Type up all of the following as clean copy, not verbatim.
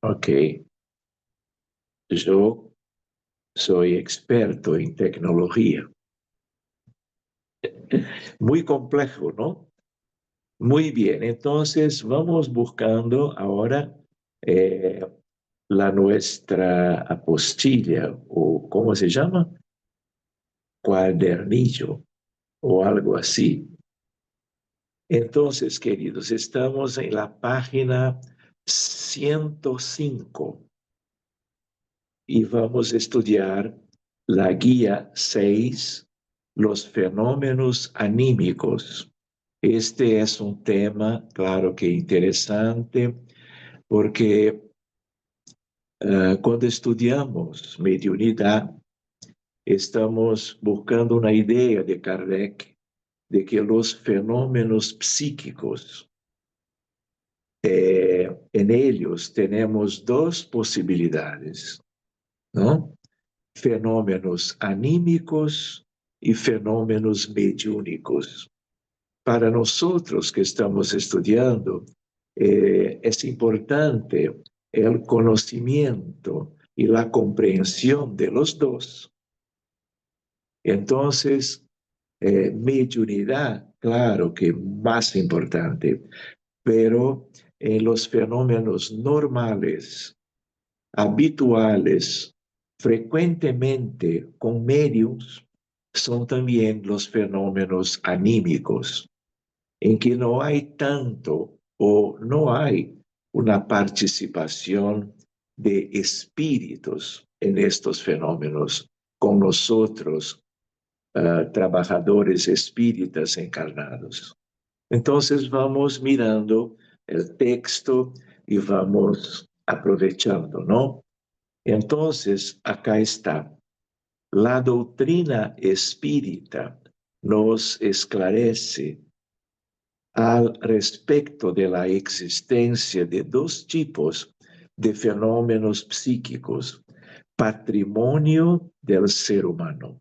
Ok, yo soy experto en tecnología. Muy complejo, ¿no? Muy bien, entonces vamos buscando ahora eh, la nuestra apostilla, o ¿cómo se llama? Cuadernillo, o algo así. Entonces, queridos, estamos en la página 105 y vamos a estudiar la guía 6, los fenómenos anímicos. Este es un tema, claro que interesante, porque cuando estudiamos mediunidad, estamos buscando una idea de Kardec de que los fenómenos psíquicos, en ellos tenemos dos posibilidades, ¿no? Fenómenos anímicos y fenómenos mediúnicos. Para nosotros que estamos estudiando, es importante el conocimiento y la comprensión de los dos. Entonces, mediunidad, claro que más importante, pero en los fenómenos normales, habituales, frecuentemente con medios, son también los fenómenos anímicos, en que no hay tanto o no hay una participación de espíritus en estos fenómenos con nosotros, trabajadores espíritas encarnados. Entonces vamos mirando el texto y vamos aprovechando, ¿no? Entonces, acá está. La doctrina espírita nos esclarece al respecto de la existencia de dos tipos de fenómenos psíquicos, patrimonio del ser humano: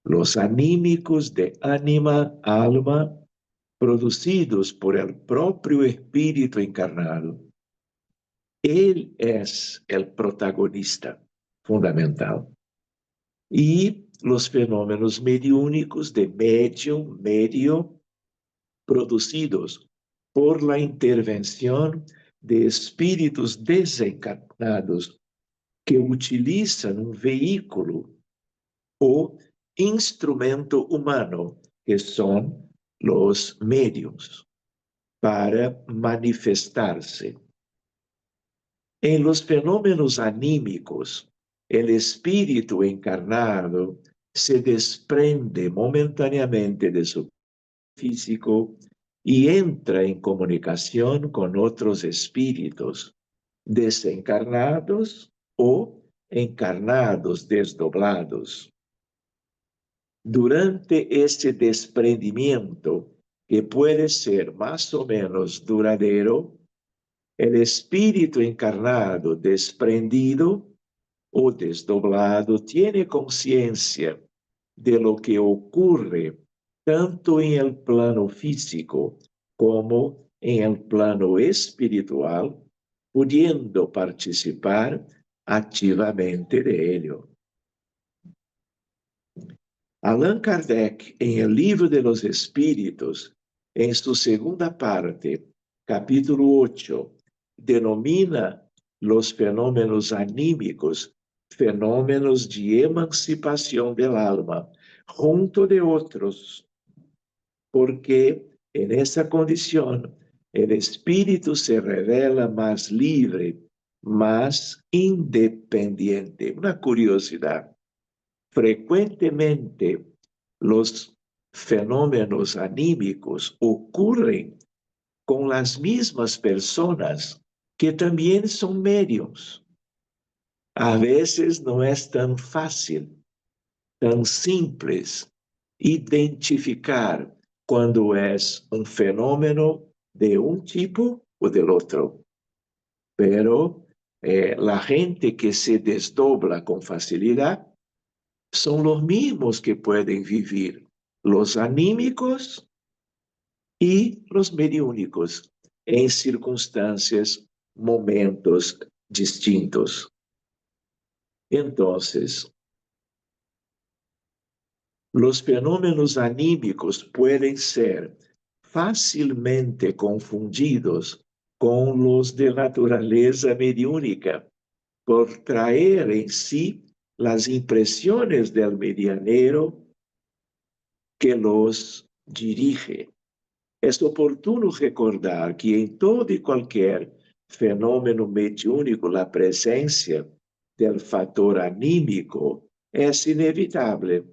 los anímicos de ánima, alma, producidos por el propio espíritu encarnado. Él es el protagonista fundamental. Y los fenómenos mediúnicos de medium, medio, producidos por la intervención de espíritus desencarnados que utilizan un vehículo o instrumento humano, que son los medios, para manifestarse. En los fenómenos anímicos, el espíritu encarnado se desprende momentáneamente de su físico y entra en comunicación con otros espíritus, desencarnados o encarnados desdoblados. Durante este desprendimiento, que puede ser más o menos duradero, el espíritu encarnado desprendido o desdoblado tiene conciencia de lo que ocurre tanto en el plano físico como en el plano espiritual, pudiendo participar activamente de ello. Allan Kardec, en el Libro de los Espíritus, en su segunda parte, capítulo 8, denomina los fenómenos anímicos fenómenos de emancipación del alma, junto de otros, porque en esa condición el espíritu se revela más libre, más independiente. Una curiosidad: frecuentemente los fenómenos anímicos ocurren con las mismas personas que también son medios. A veces no es tan fácil, tan simple identificar cuando es un fenómeno de un tipo o del otro. Pero la gente que se desdobla con facilidad son los mismos que pueden vivir los anímicos y los mediúnicos en circunstancias, momentos distintos. Entonces, los fenómenos anímicos pueden ser fácilmente confundidos con los de naturaleza mediúnica por traer en sí las impresiones del medianero que los dirige. Es oportuno recordar que en todo y cualquier fenómeno mediúnico la presencia del factor anímico es inevitable.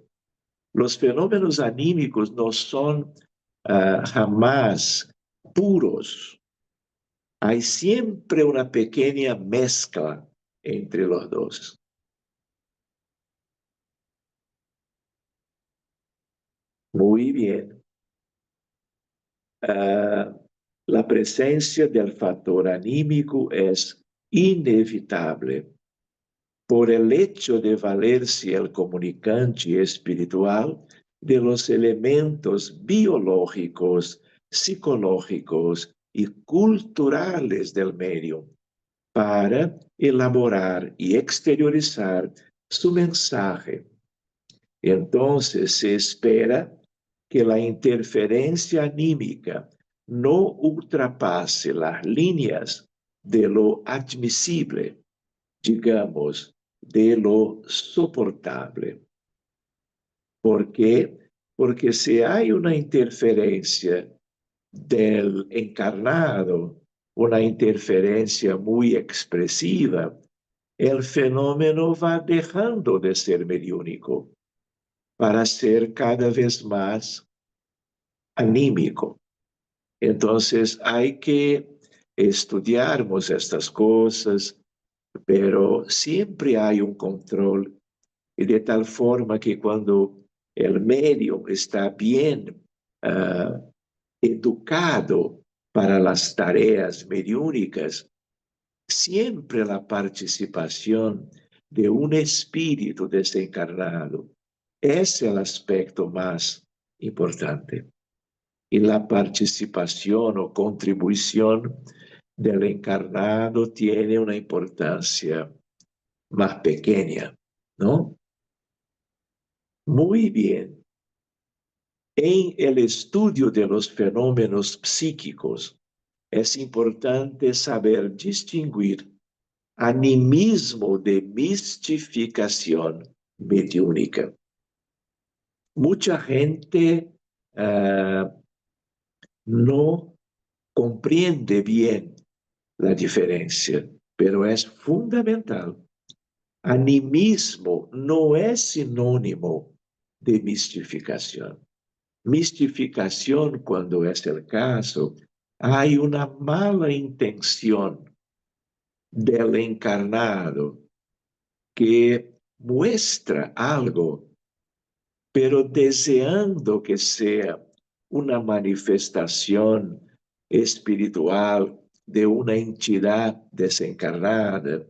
Los fenómenos anímicos no son jamás puros. Hay siempre una pequeña mezcla entre los dos. Muy bien. La presencia del factor anímico es inevitable por el hecho de valerse el comunicante espiritual de los elementos biológicos, psicológicos y culturales del medio para elaborar y exteriorizar su mensaje. Entonces se espera que la interferencia anímica no ultrapase las líneas de lo admisible, digamos, de lo soportable. ¿Por qué? Porque si hay una interferencia del encarnado, una interferencia muy expresiva, el fenómeno va dejando de ser mediúnico para ser cada vez más anímico. Entonces hay que estudiarmos estas cosas, pero siempre hay un control y de tal forma que cuando el medio está bien educado para las tareas mediúnicas, siempre la participación de un espíritu desencarnado es el aspecto más importante. Y la participación o contribución del encarnado tiene una importancia más pequeña, ¿no? Muy bien. En el estudio de los fenómenos psíquicos, es importante saber distinguir animismo de mistificación mediúnica. Mucha gente no comprende bien la diferencia, pero es fundamental. Animismo no es sinónimo de mistificación. Mistificación, cuando es el caso, hay una mala intención del encarnado que muestra algo, pero deseando que sea una manifestación espiritual de una entidad desencarnada,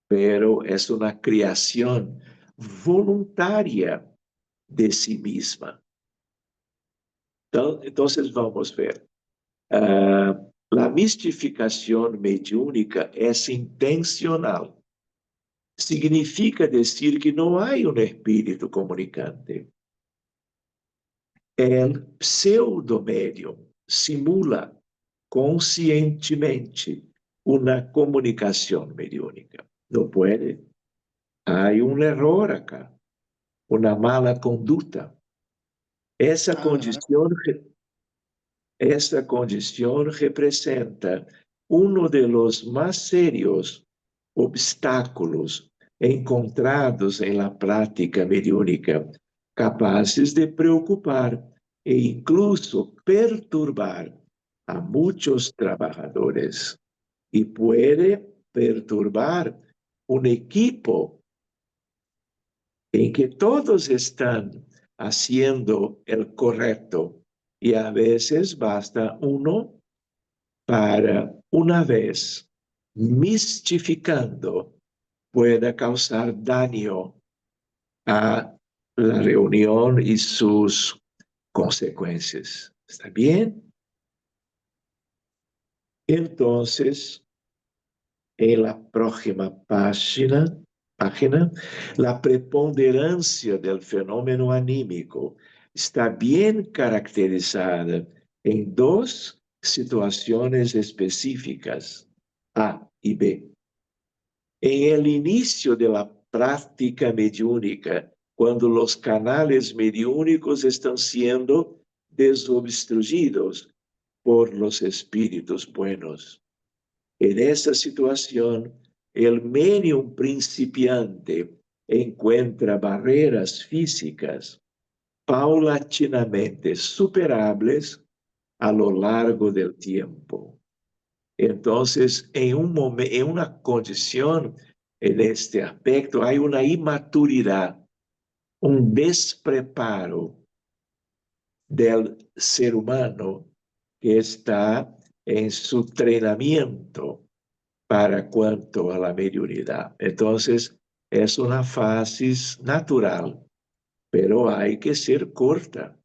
pero es una creación voluntaria de sí misma. Entonces vamos a ver. La mistificación mediúnica es intencional. Significa decir que no hay un espíritu comunicante. El pseudo-medium simula conscientemente una comunicación mediúnica. No puede. Hay un error acá, una mala conducta. Esa condición representa uno de los más serios obstáculos encontrados en la práctica mediúnica, capaces de preocupar e incluso perturbar a muchos trabajadores. Y puede perturbar un equipo en que todos están haciendo el correcto y a veces basta uno para una vez mistificando pueda causar daño a la reunión y sus consecuencias. ¿Está bien? Entonces, en la próxima página, la preponderancia del fenómeno anímico está bien caracterizada en dos situaciones específicas, A y B. En el inicio de la práctica mediúnica, cuando los canales mediúnicos están siendo desobstruidos por los espíritus buenos. En esa situación, el medium principiante encuentra barreras físicas paulatinamente superables a lo largo del tiempo. Entonces, en una condición, en este aspecto, hay una inmaturidad, un despreparo del ser humano que está en su entrenamiento para cuanto a la mediunidad. Entonces, es una fase natural, pero hay que ser corta,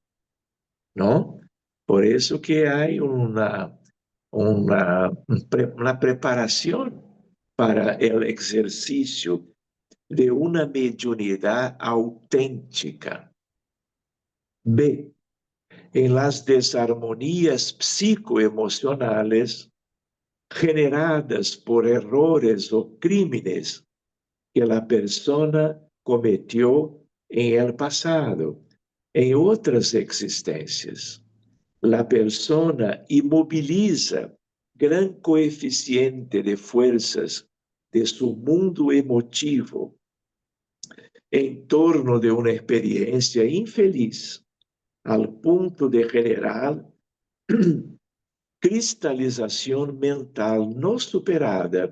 ¿no? Por eso que hay una preparación para el ejercicio de una mediunidad auténtica. B. En las desarmonías psicoemocionales generadas por errores o crímenes que la persona cometió en el pasado, en otras existencias. La persona inmoviliza gran coeficiente de fuerzas de su mundo emotivo en torno de una experiencia infeliz, al punto de generar cristalización mental no superada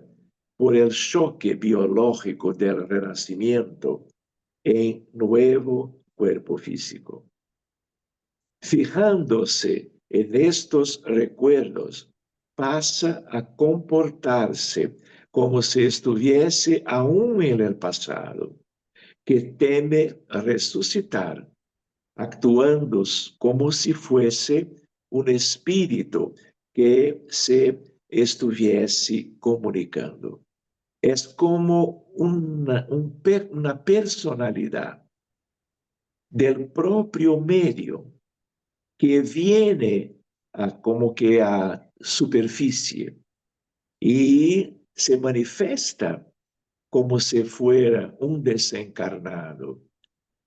por el choque biológico del renacimiento en nuevo cuerpo físico. Fijándose en estos recuerdos, pasa a comportarse como si estuviese aún en el pasado, que teme resucitar, actuando como si fuese un espíritu que se estuviese comunicando. Es como una personalidad del propio medio que viene como que a superficie y se manifiesta como si fuera un desencarnado,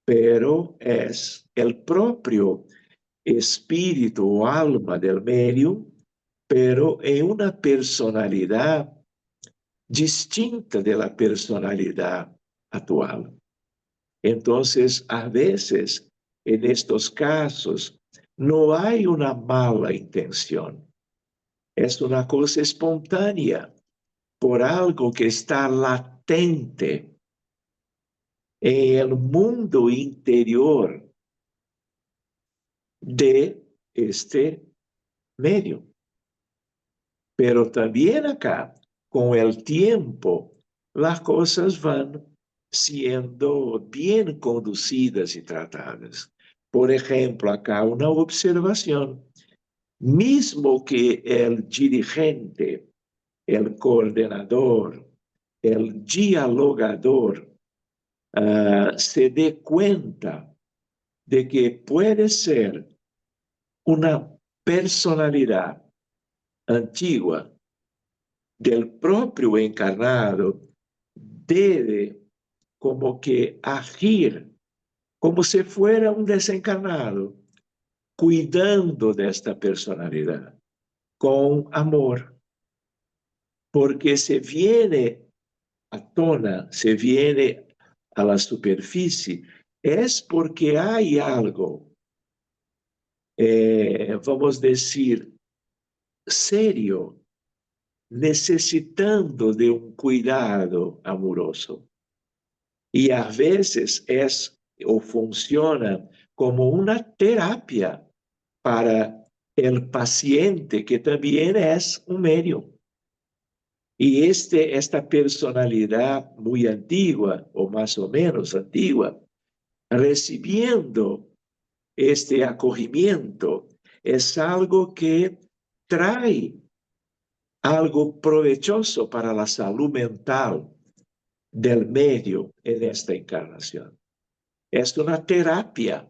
pero es el propio espíritu o alma del medio, pero en una personalidad distinta de la personalidad actual. Entonces, a veces, en estos casos, no hay una mala intención. Es una cosa espontánea por algo que está latente en el mundo interior de este medio. Pero también acá, con el tiempo, las cosas van siendo bien conducidas y tratadas. Por ejemplo, acá una observación. Mismo que el dirigente, el coordinador, el dialogador se dé cuenta de que puede ser una personalidad antigua del propio encarnado, debe como que agir como si fuera un desencarnado, cuidando de esta personalidad con amor, porque se viene a tona, se viene a la superficie, es porque hay algo, vamos a decir, serio, necesitando de un cuidado amoroso. Y a veces es o funciona como una terapia para el paciente, que también es un medio. Y esta personalidad muy antigua, o más o menos antigua, recibiendo este acogimiento, es algo que trae algo provechoso para la salud mental del medio en esta encarnación. Es una terapia.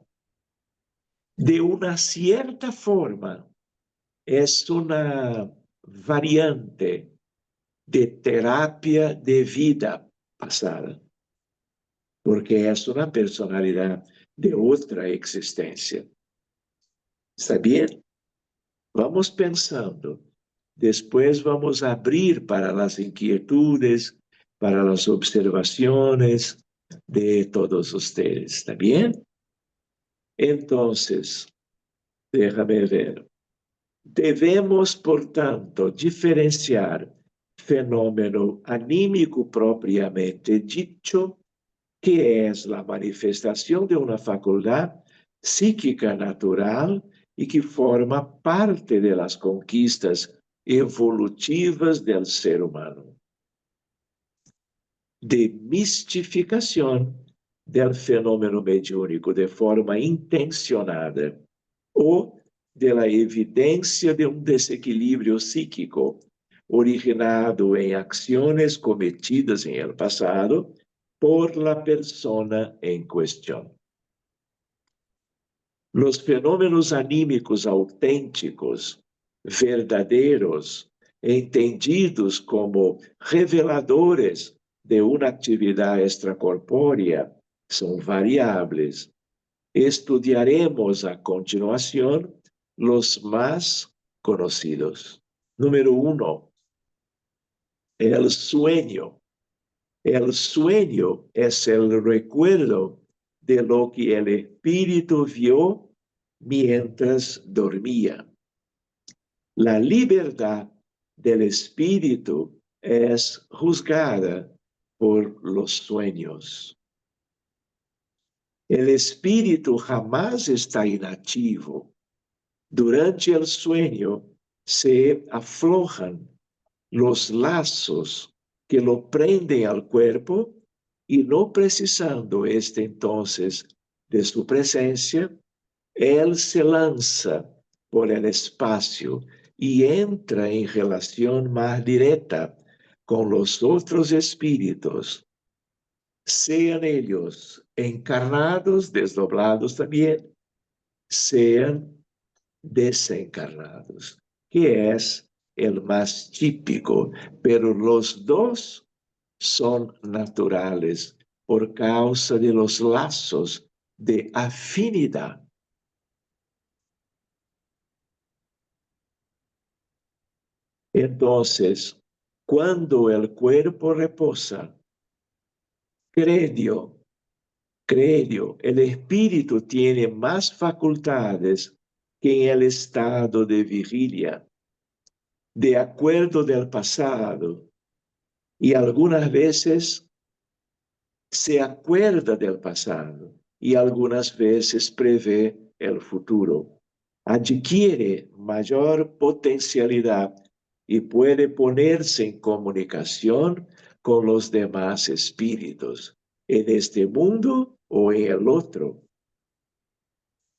De una cierta forma, es una variante de terapia de vida pasada, porque es una personalidad de otra existencia. ¿Está bien? Vamos pensando. Después vamos a abrir para las inquietudes, para las observaciones de todos ustedes. ¿Está bien? Entonces, déjame ver. Debemos, por tanto, diferenciar fenómeno anímico propiamente dicho, que es la manifestación de una facultad psíquica natural y que forma parte de las conquistas evolutivas del ser humano, de mistificación del fenómeno mediúnico de forma intencionada o de la evidencia de un desequilibrio psíquico originado en acciones cometidas en el pasado por la persona en cuestión. Los fenómenos anímicos auténticos, verdaderos, entendidos como reveladores de una actividad extracorpórea, son variables. Estudiaremos a continuación los más conocidos. Número 1, el sueño. El sueño es el recuerdo de lo que el espíritu vio mientras dormía. La libertad del espíritu es juzgada por los sueños. El espíritu jamás está inactivo. Durante el sueño se aflojan los lazos que lo prenden al cuerpo y no precisando este entonces de su presencia, él se lanza por el espacio y entra en relación más directa con los otros espíritus, sean ellos encarnados, desdoblados también, sean desencarnados, que es el más típico, pero los dos son naturales por causa de los lazos de afinidad. Entonces, cuando el cuerpo reposa, creo, el espíritu tiene más facultades que en el estado de vigilia, de acuerdo del pasado, y algunas veces se acuerda del pasado y algunas veces prevé el futuro. Adquiere mayor potencialidad y puede ponerse en comunicación con los demás espíritus, en este mundo o en el otro.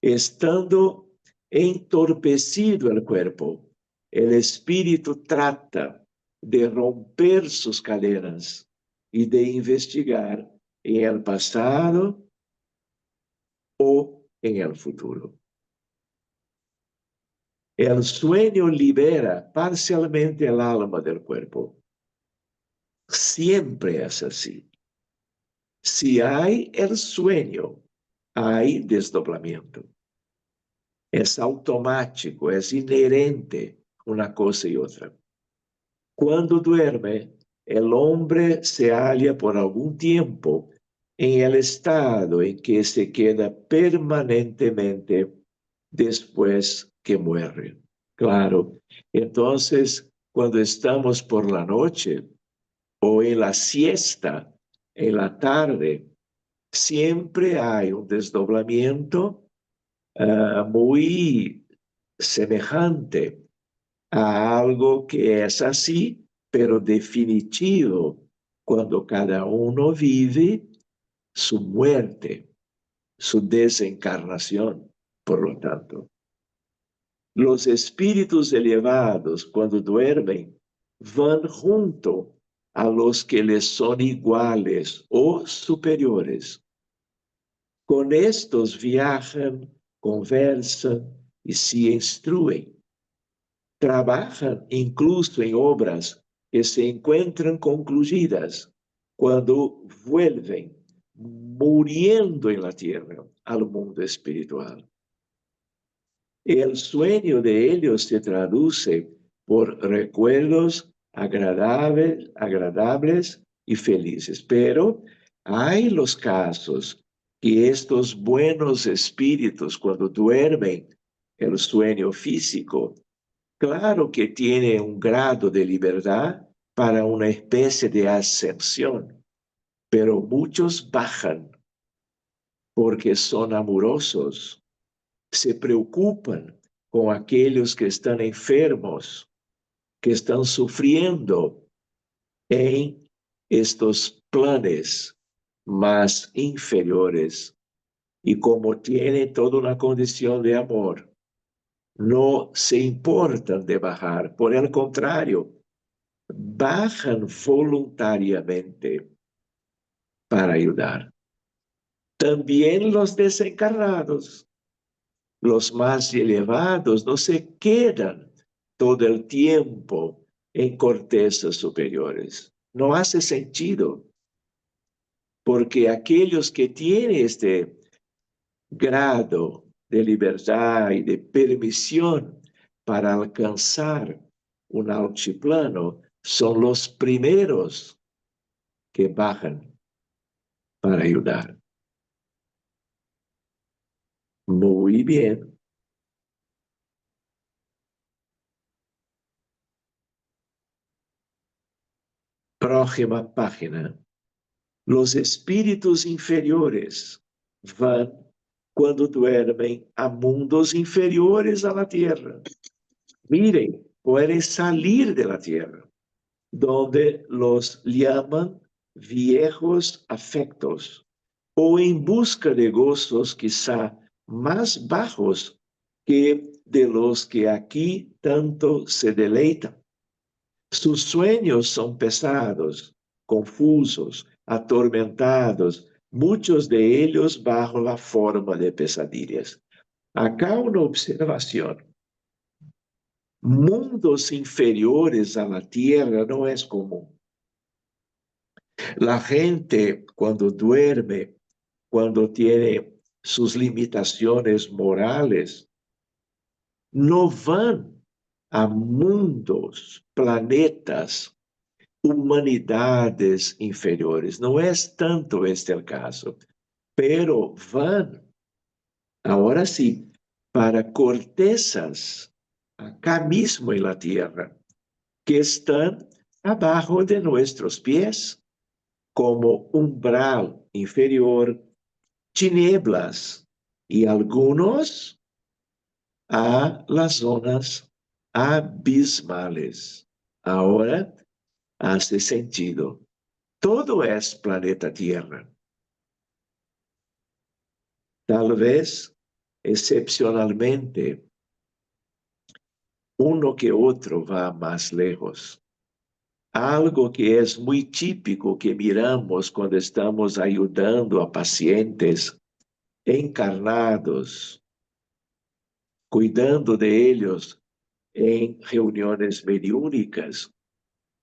Estando entorpecido el cuerpo, el espíritu trata de romper sus cadenas y de investigar en el pasado o en el futuro. El sueño libera parcialmente el alma del cuerpo. Siempre es así. Si hay el sueño, hay desdoblamiento. Es automático, es inherente una cosa y otra. Cuando duerme, el hombre se halla por algún tiempo en el estado en que se queda permanentemente después que muere. Claro, entonces cuando estamos por la noche o en la siesta, en la tarde, siempre hay un desdoblamiento muy semejante a algo que es así, pero definitivo, cuando cada uno vive su muerte, su desencarnación, por lo tanto. Los espíritus elevados, cuando duermen, van junto a los que les son iguales o superiores. Con estos viajan, conversan y se instruyen. Trabajan incluso en obras que se encuentran concluidas cuando vuelven, muriendo en la tierra, al mundo espiritual. El sueño de ellos se traduce por recuerdos agradables y felices, pero hay los casos que estos buenos espíritus, cuando duermen el sueño físico, claro que tiene un grado de libertad para una especie de ascensión, pero muchos bajan porque son amorosos, se preocupan con aquellos que están enfermos, que están sufriendo en estos planes más inferiores. Y como tiene toda una condición de amor, no se importan de bajar, por el contrario, bajan voluntariamente para ayudar. También los desencarnados, los más elevados, no se quedan todo el tiempo en cortezas superiores. No hace sentido, porque aquellos que tienen este grado de libertad y de permisión para alcanzar un altiplano son los primeros que bajan para ayudar. Muy bien. Próxima página. Los espíritus inferiores van cuando duermen a mundos inferiores a la tierra. Miren, pueden salir de la tierra, donde los llaman viejos afectos, o en busca de gozos quizá más bajos que de los que aquí tanto se deleitan. Sus sueños son pesados, confusos, atormentados, muchos de ellos bajo la forma de pesadillas. Acá una observación. Mundos inferiores a la tierra no es común. La gente cuando duerme, cuando tiene sus limitaciones morales, no van a mundos, planetas, humanidades inferiores. No es tanto este el caso, pero van, ahora sí, para cortezas acá mismo en la tierra, que están abajo de nuestros pies, como umbral inferior, tinieblas y algunos a las zonas abismales. Ahora hace sentido. Todo es planeta Tierra. Tal vez, excepcionalmente, uno que otro va más lejos. Algo que es muy típico que miramos cuando estamos ayudando a pacientes encarnados, cuidando de ellos en reuniones mediúnicas.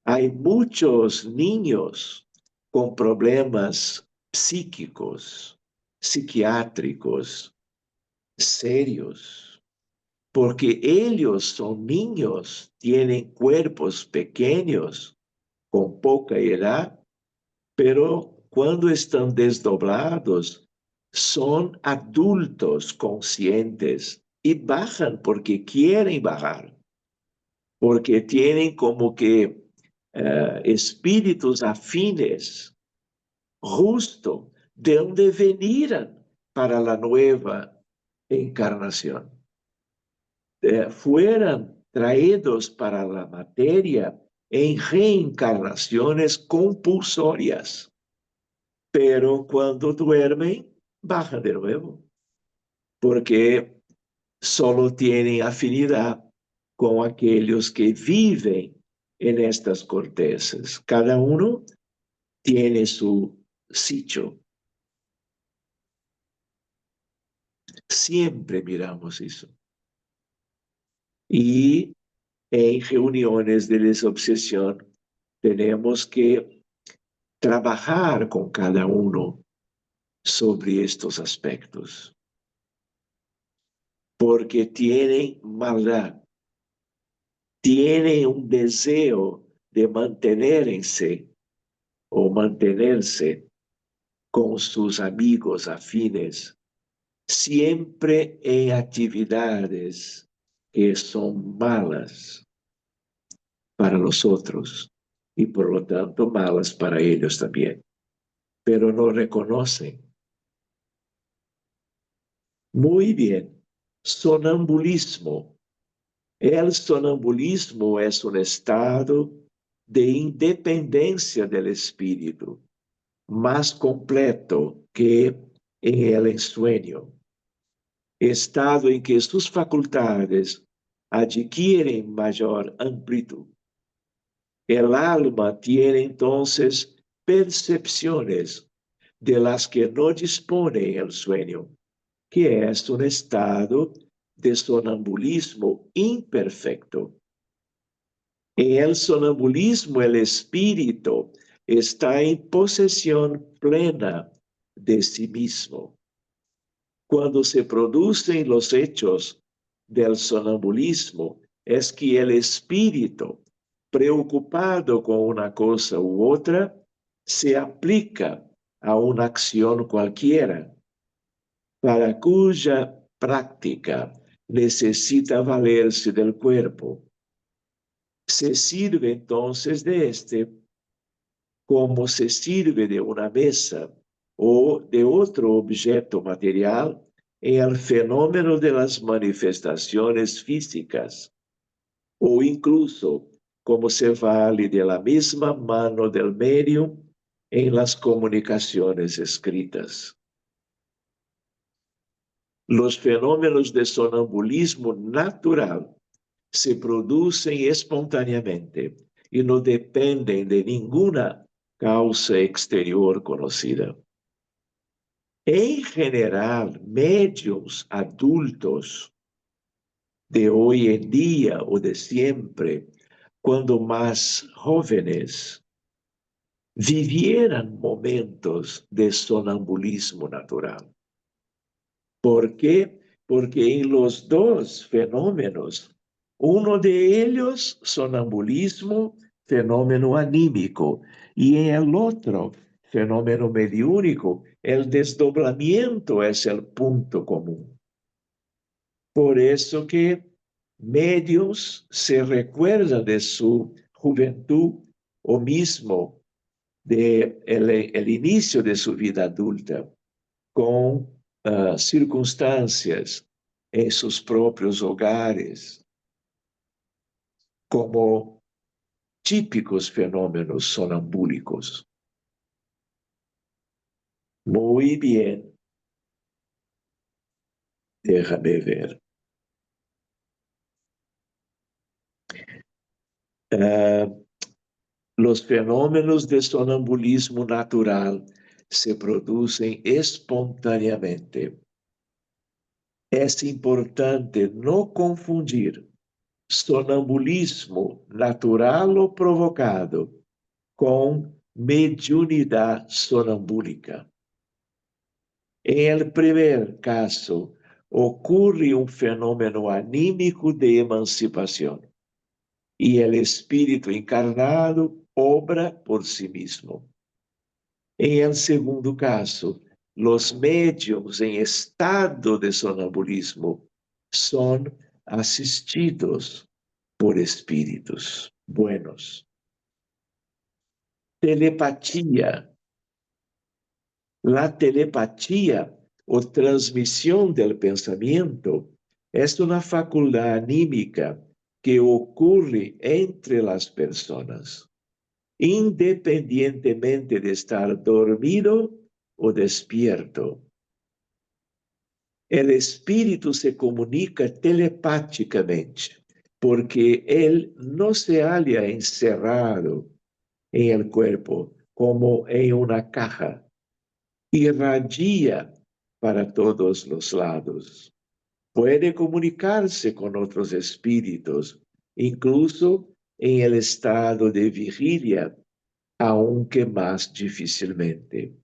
Hay muchos niños con problemas psíquicos, psiquiátricos, serios, porque ellos son niños, tienen cuerpos pequeños, con poca edad, pero cuando están desdoblados, son adultos conscientes y bajan porque quieren bajar, porque tienen como que espíritus afines, justo de donde venían para la nueva encarnación. Fueran traídos para la materia en reencarnaciones compulsorias, pero cuando duermen, bajan de nuevo, porque solo tienen afinidad con aquellos que viven en estas cortezas. Cada uno tiene su sitio. Siempre miramos eso. Y en reuniones de desobsesión tenemos que trabajar con cada uno sobre estos aspectos, porque tienen maldad, tienen un deseo de mantenerse o mantenerse con sus amigos afines, siempre en actividades que son malas para nosotros y por lo tanto malas para ellos también, pero no reconocen. Muy bien, sonambulismo. El sonambulismo es un estado de independencia del espíritu, más completo que en el ensueño, estado en que sus facultades adquieren mayor amplitud. El alma tiene entonces percepciones de las que no dispone el sueño, que es un estado de sonambulismo imperfecto. En el sonambulismo, el espíritu está en posesión plena de sí mismo. Cuando se producen los hechos del sonambulismo, es que el espíritu, preocupado con una cosa u otra, se aplica a una acción cualquiera, para cuya práctica necesita valerse del cuerpo. Se sirve entonces de este como se sirve de una mesa o de otro objeto material en el fenómeno de las manifestaciones físicas, o incluso como se vale de la misma mano del medio en las comunicaciones escritas. Los fenómenos de sonambulismo natural se producen espontáneamente y no dependen de ninguna causa exterior conocida. En general, médiums adultos de hoy en día o de siempre, cuando más jóvenes, vivieran momentos de sonambulismo natural. ¿Por qué? Porque en los dos fenómenos, uno de ellos, sonambulismo, fenómeno anímico, y en el otro, fenómeno mediúnico, el desdoblamiento es el punto común. Por eso que medios se recuerdan de su juventud o mismo de el inicio de su vida adulta con circunstancias en sus propios hogares, como típicos fenómenos sonambúlicos. Muy bien, déjame ver. Los fenómenos de sonambulismo natural se producen espontáneamente. Es importante no confundir sonambulismo natural o provocado con mediunidad sonambúlica. En el primer caso, ocurre un fenómeno anímico de emancipación y el espíritu encarnado obra por sí mismo. En el segundo caso, los médiums en estado de sonambulismo son asistidos por espíritus buenos. Telepatía. La telepatía o transmisión del pensamiento es una facultad anímica que ocurre entre las personas, independientemente de estar dormido o despierto. El espíritu se comunica telepáticamente porque él no se halla encerrado en el cuerpo como en una caja, irradia para todos los lados. Puede comunicarse con otros espíritus, incluso en el estado de vigilia, aunque más difícilmente.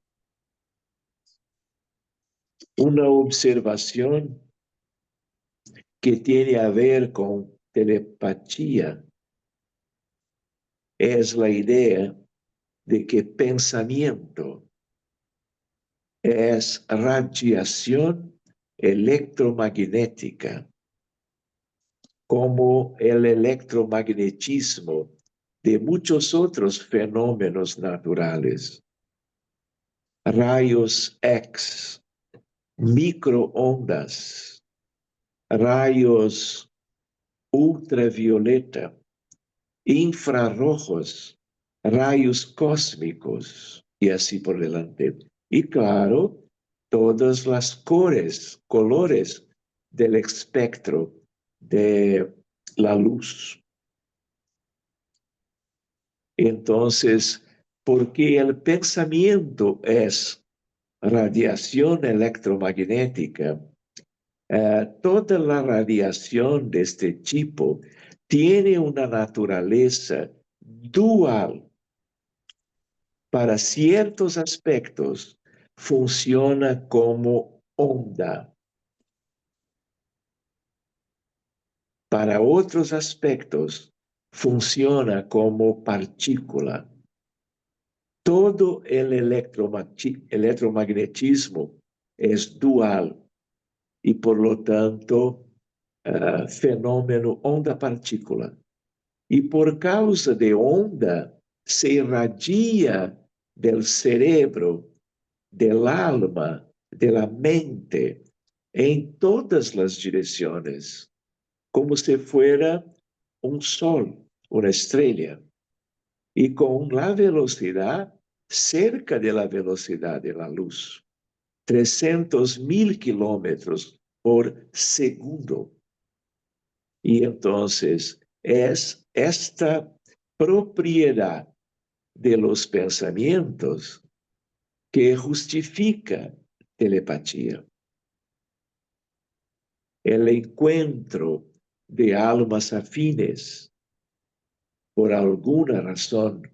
Una observación que tiene a ver con telepatía es la idea de que pensamiento es radiación electromagnética, como el electromagnetismo de muchos otros fenómenos naturales. Rayos X, microondas, rayos ultravioleta, infrarrojos, rayos cósmicos y así por delante. Y claro, todas las colores del espectro de la luz. Entonces, porque el pensamiento es radiación electromagnética, toda la radiación de este tipo tiene una naturaleza dual. Para ciertos aspectos funciona como onda. Para otros aspectos funciona como partícula. Todo el electromagnetismo es dual y por lo tanto fenómeno onda-partícula. Y por causa de onda se irradia del cerebro, del alma, de la mente, en todas las direcciones, como si fuera un sol, una estrella, y con la velocidad cerca de la velocidad de la luz, 300.000 kilómetros por segundo. Y entonces es esta propiedad de los pensamientos que justifica telepatía. El encuentro de almas afines por alguna razón,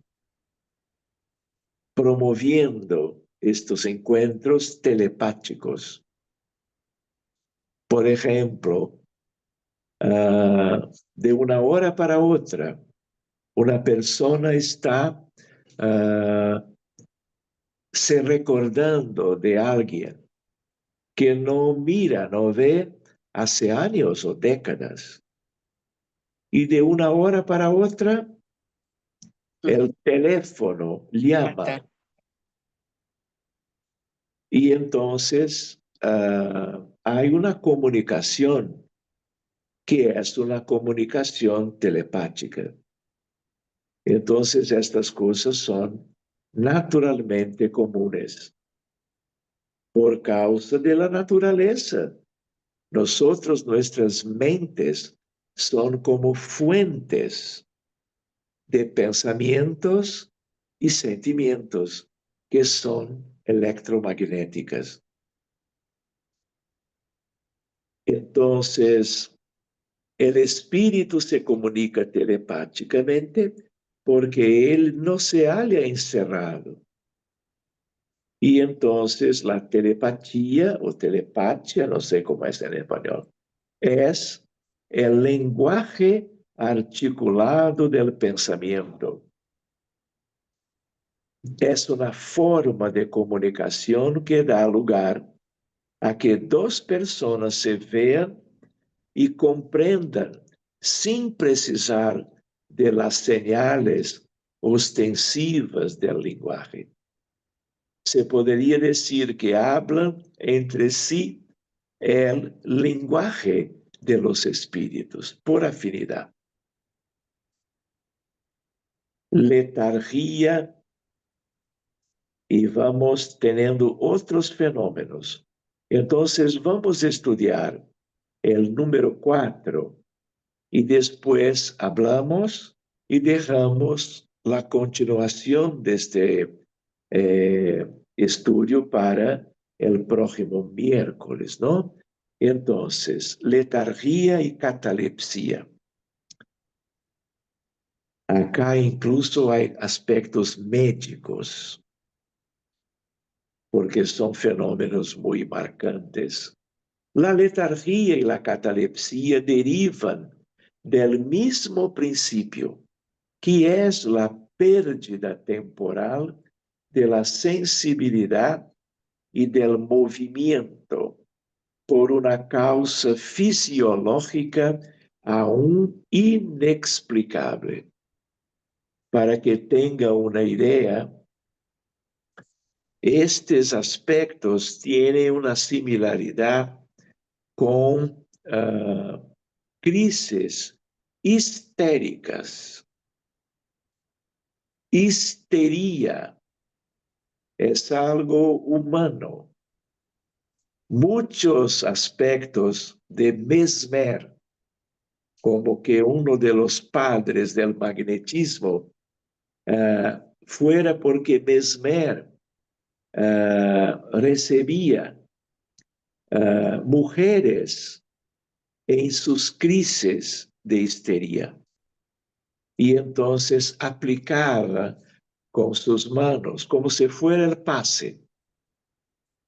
promoviendo estos encuentros telepáticos. Por ejemplo, de una hora para otra, una persona está se recordando de alguien que no mira, no ve hace años o décadas. Y de una hora para otra, el teléfono llama. Y entonces hay una comunicación que es una comunicación telepática. Entonces estas cosas son naturalmente comunes por causa de la naturaleza. Nosotros, nuestras mentes son como fuentes de pensamientos y sentimientos que son electromagnéticas. Entonces, el espíritu se comunica telepáticamente porque él no se halla encerrado. Y entonces la telepatía o telepatia, no sé cómo es en español, es el lenguaje articulado del pensamiento. Es una forma de comunicación que da lugar a que dos personas se vean y comprendan sin precisar de las señales ostensivas del lenguaje. Se podría decir que hablan entre sí el lenguaje de los espíritus por afinidad. Letargia, y vamos teniendo otros fenómenos. Entonces vamos a estudiar el número 4, y después hablamos y dejamos la continuación de este estudio para el próximo miércoles, ¿no? Entonces, letargia y catalepsia. Acá incluso hay aspectos médicos, porque son fenómenos muy marcantes. La letargia y la catalepsia derivan del mismo principio, que es la pérdida temporal de la sensibilidad y del movimiento por una causa fisiológica aún inexplicable. Para que tenga una idea, estos aspectos tienen una similaridad con crisis histéricas. Histeria es algo humano. Muchos aspectos de Mesmer, como que uno de los padres del magnetismo, fuera porque Mesmer recibía mujeres en sus crisis de histeria y entonces aplicaba con sus manos, como si fuera el pase,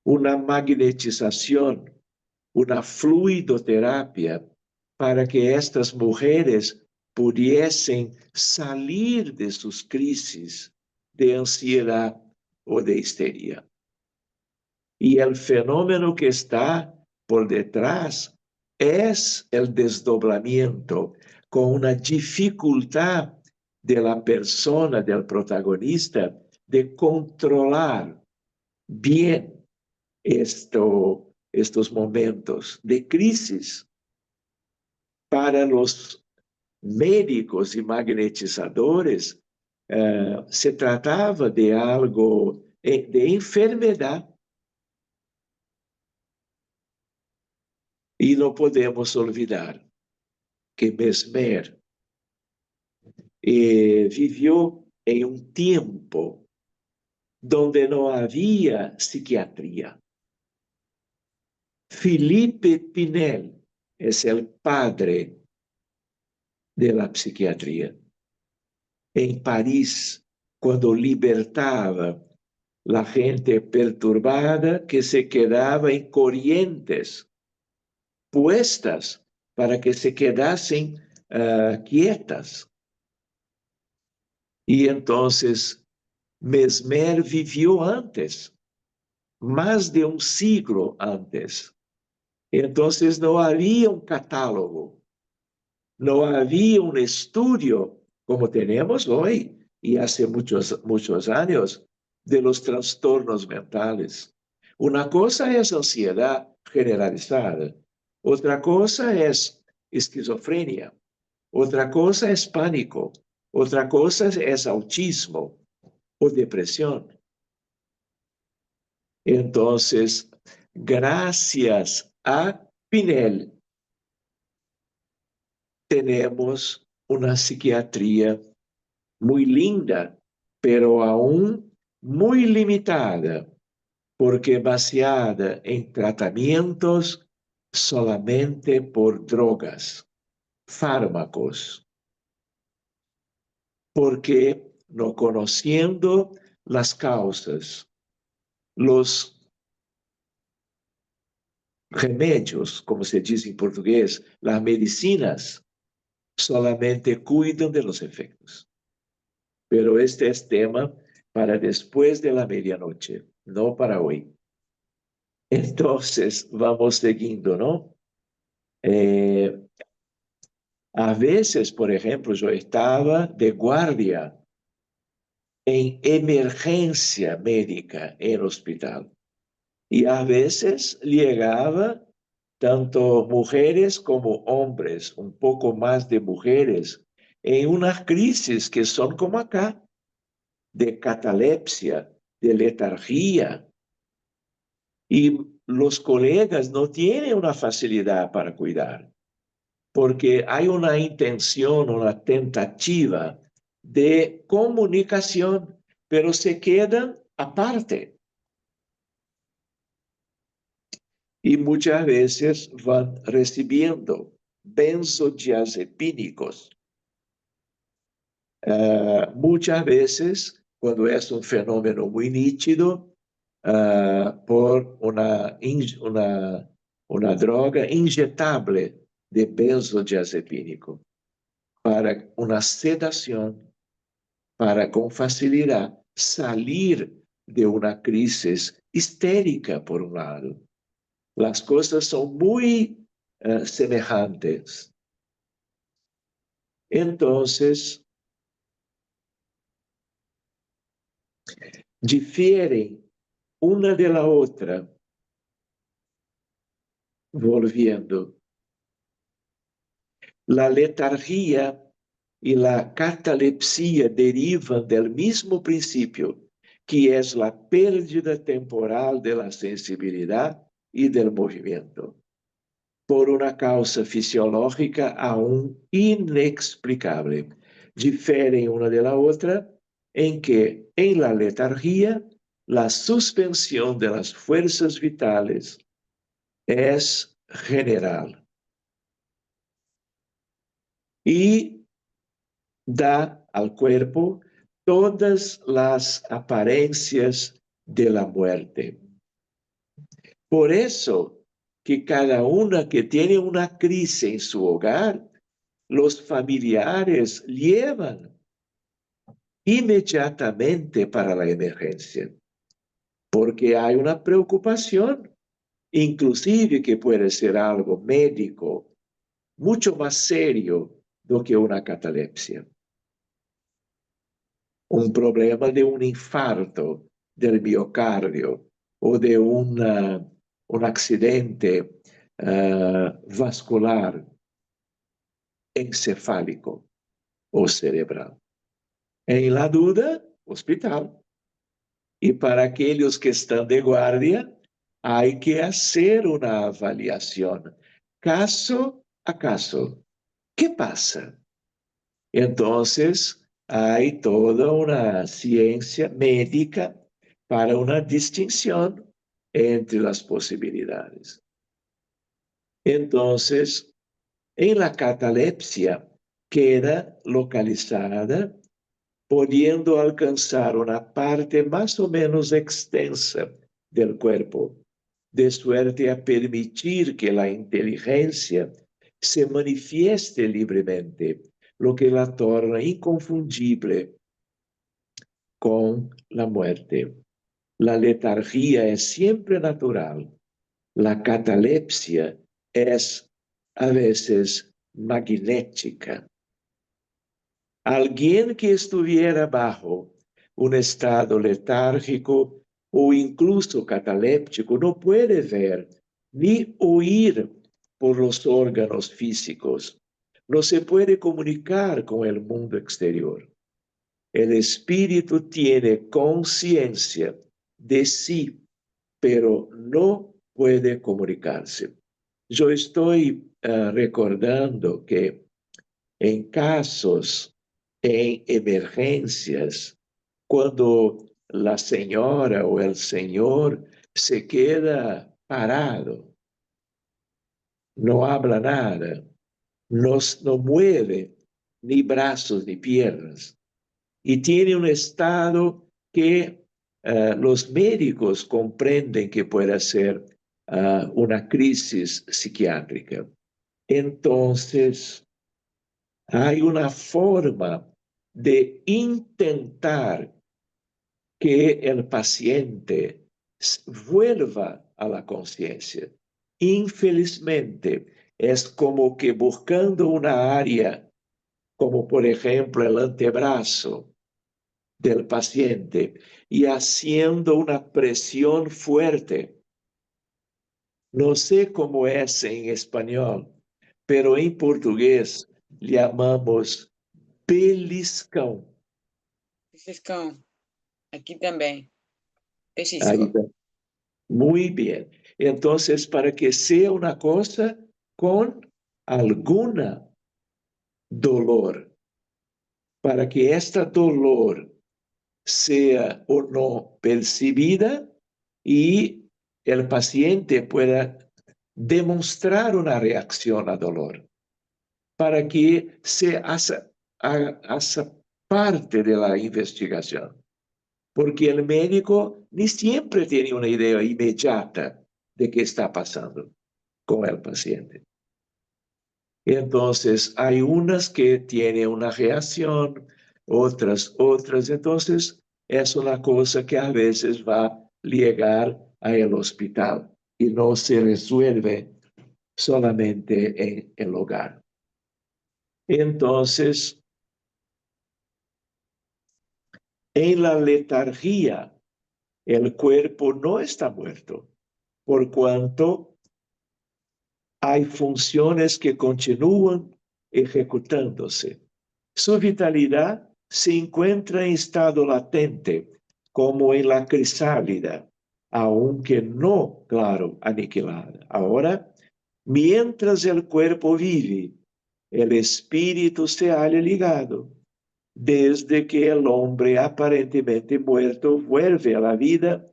una magnetización, una fluidoterapia para que estas mujeres pudiesen salir de sus crisis de ansiedad o de histeria. Y el fenómeno que está por detrás es el desdoblamiento con una dificultad de la persona, del protagonista, de controlar bien estos momentos de crisis. Para los médicos y magnetizadores, se trataba de algo, de enfermedad. Y no podemos olvidar que Mesmer vivió en un tiempo donde no había psiquiatría. Felipe Pinel es el padre de la psiquiatría. En París, cuando libertaba la gente perturbada que se quedaba en corrientes puestas para que se quedasen quietas. Y entonces Mesmer vivió antes, más de un siglo antes. Entonces no había un catálogo, no había un estudio como tenemos hoy y hace muchos años de los trastornos mentales. Una cosa es ansiedad generalizada, otra cosa es esquizofrenia, otra cosa es pánico, otra cosa es autismo o depresión. Entonces, gracias a Pinel, tenemos una psiquiatría muy linda, pero aún muy limitada, porque baseada en tratamientos solamente por drogas, fármacos, porque no conociendo las causas, los remedios, como se dice en portugués, las medicinas, solamente cuidan de los efectos. Pero este es tema para después de la medianoche, no para hoy. Entonces, vamos siguiendo, ¿no? A veces, por ejemplo, yo estaba de guardia en emergencia médica en el hospital. Y a veces llegaba tanto mujeres como hombres, un poco más de mujeres, en unas crisis que son como acá, de catalepsia, de letargia. Y los colegas no tienen una facilidad para cuidar. porque hay una intención, una tentativa de comunicación, pero se quedan aparte. Y muchas veces van recibiendo benzodiazepínicos. Muchas veces, cuando es un fenómeno muy nítido, por una droga inyectable de benzodiazepínico para una sedación, para con facilidad salir de una crisis histérica, por un lado. Las cosas son muy semejantes. Entonces, difieren una de la otra, volviendo. La letargia y la catalepsia derivan del mismo principio, que es la pérdida temporal de la sensibilidad y del movimiento, por una causa fisiológica aún inexplicable. Difieren una de la otra en que en la letargia la suspensión de las fuerzas vitales es general y da al cuerpo todas las apariencias de la muerte. Por eso que cada una que tiene una crisis en su hogar, los familiares llevan inmediatamente para la emergencia, porque hay una preocupación, inclusive que puede ser algo médico, mucho más serio do que una catalepsia. Un problema de un infarto del miocardio o de un accidente vascular encefálico o cerebral. En la duda, hospital. Y para aquellos que están de guardia, hay que hacer una avaliación, caso a caso. ¿Qué pasa? Entonces, hay toda una ciencia médica para una distinción entre las posibilidades. Entonces, en la catalepsia queda localizada pudiendo alcanzar una parte más o menos extensa del cuerpo, de suerte a permitir que la inteligencia se manifieste libremente, lo que la torna inconfundible con la muerte. La letargia es siempre natural. La catalepsia es a veces magnética. Alguien que estuviera bajo un estado letárgico o incluso cataléptico no puede ver ni oír por los órganos físicos. No se puede comunicar con el mundo exterior. El espíritu tiene conciencia de sí, pero no puede comunicarse. Yo estoy recordando que en casos, en emergencias, cuando la señora o el señor se queda parado, no habla nada, no mueve ni brazos ni piernas, y tiene un estado que los médicos comprenden que puede ser una crisis psiquiátrica. Entonces, hay una forma de intentar que el paciente vuelva a la conciencia. Infelizmente, es como que buscando una área, como por ejemplo el antebrazo del paciente, y haciendo una presión fuerte. No sé cómo es en español, pero en portugués llamamos beliscão. Pellizcão. Aqui também. Ahí Pellizco. está. Muy bien. Entonces, para que sea una cosa con alguna dolor, para que esta dolor sea o no percibida y el paciente pueda demostrar una reacción al dolor, para que se haga parte de la investigación. Porque el médico ni siempre tiene una idea inmediata de qué está pasando con el paciente. Entonces, hay unas que tienen una reacción, otras. Entonces, es una cosa que a veces va a llegar al hospital y no se resuelve solamente en el hogar. Entonces, en la letargía, el cuerpo no está muerto, por cuanto hay funciones que continúan ejecutándose. Su vitalidad se encuentra en estado latente, como en la crisálida, aunque no, claro, aniquilada. Ahora, mientras el cuerpo vive, el espíritu se halla ligado. Desde que el hombre aparentemente muerto vuelve a la vida,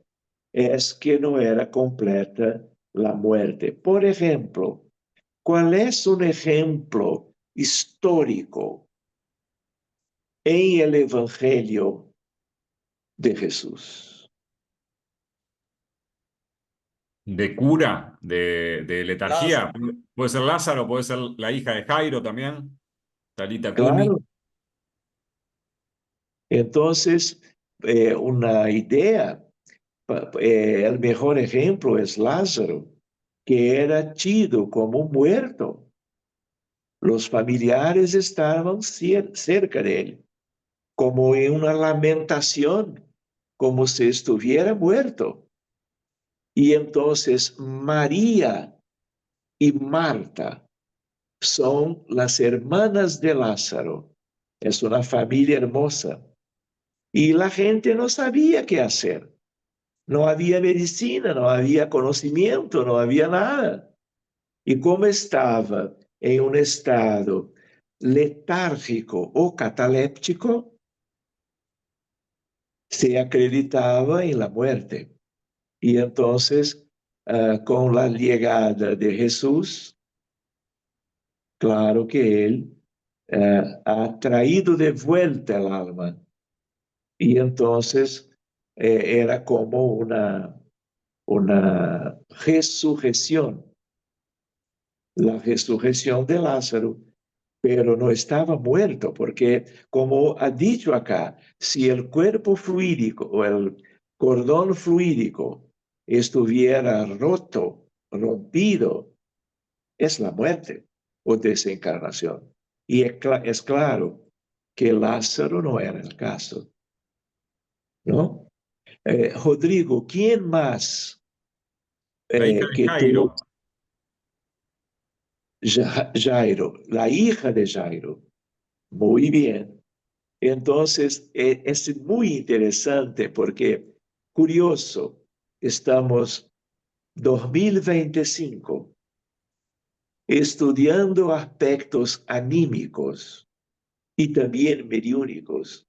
es que no era completa la muerte. Por ejemplo, ¿cuál es un ejemplo histórico en el Evangelio de Jesús? De cura, de letargía. Lázaro. Puede ser Lázaro, puede ser la hija de Jairo también, Talita Kumi. Claro. Entonces, una idea, el mejor ejemplo es Lázaro, que era tido como muerto. Los familiares estaban cerca de él, como en una lamentación, como si estuviera muerto. Y entonces María y Marta son las hermanas de Lázaro. Es una familia hermosa. Y la gente no sabía qué hacer. No había medicina, no había conocimiento, no había nada. Y como estaba en un estado letárgico o cataléptico, se acreditaba en la muerte. Y entonces, con la llegada de Jesús, claro que él ha traído de vuelta el alma. Y entonces era como una resurrección, la resurrección de Lázaro, pero no estaba muerto, porque como ha dicho acá, si el cuerpo fluídico o el cordón fluídico estuviera roto, rompido, es la muerte o desencarnación. Y es claro que Lázaro no era el caso, ¿no? Rodrigo, ¿quién más La hija de que tuvo Jairo. Jairo, la hija de Jairo? Muy bien. Entonces, es muy interesante porque, curioso, estamos 2025 estudiando aspectos anímicos y también mediúnicos.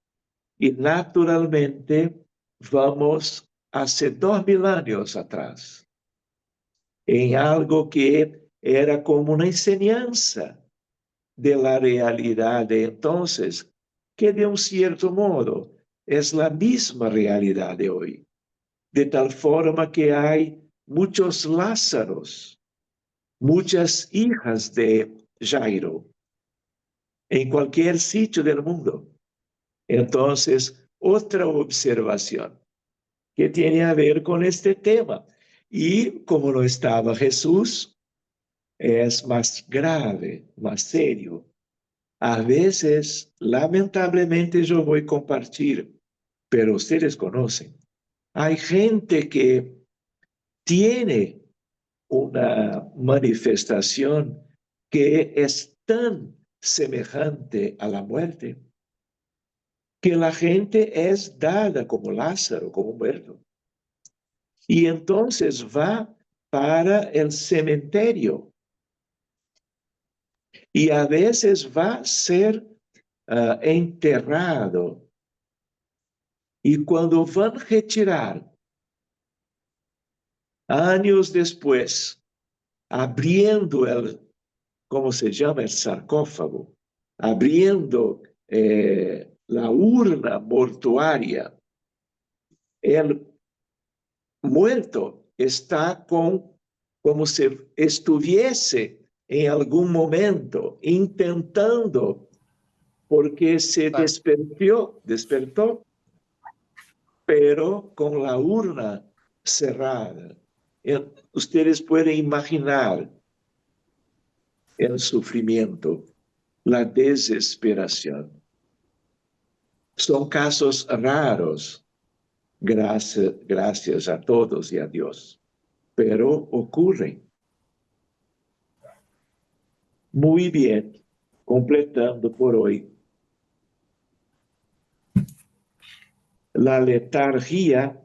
Y naturalmente vamos hace 2000 años atrás, en algo que era como una enseñanza de la realidad de entonces, que de un cierto modo es la misma realidad de hoy, de tal forma que hay muchos Lázaros, muchas hijas de Jairo, en cualquier sitio del mundo. Entonces, otra observación que tiene a ver con este tema. Y como no estaba Jesús, es más grave, más serio. A veces, lamentablemente, yo voy a compartir, pero ustedes conocen. Hay gente que tiene una manifestación que es tan semejante a la muerte que la gente es dada como Lázaro, como muerto. Y entonces va para el cementerio Y a veces va a ser enterrado. Y cuando van a retirar, años después, abriendo ¿cómo se llama? El sarcófago, abriendo la urna mortuaria, el muerto está como si estuviese en algún momento intentando, porque se Claro. despertó, pero con la urna cerrada. Ustedes pueden imaginar el sufrimiento, la desesperación. Son casos raros, gracias a todos y a Dios, pero ocurren. Muy bien, completando por hoy. La letargia,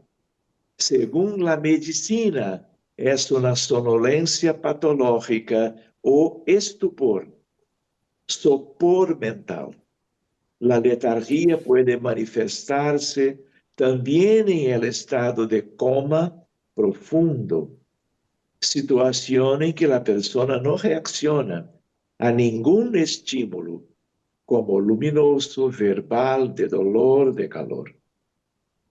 según la medicina, es una somnolencia patológica o estupor, sopor mental. La letargia puede manifestarse también en el estado de coma profundo, situación en que la persona no reacciona a ningún estímulo, como luminoso, verbal, de dolor, de calor.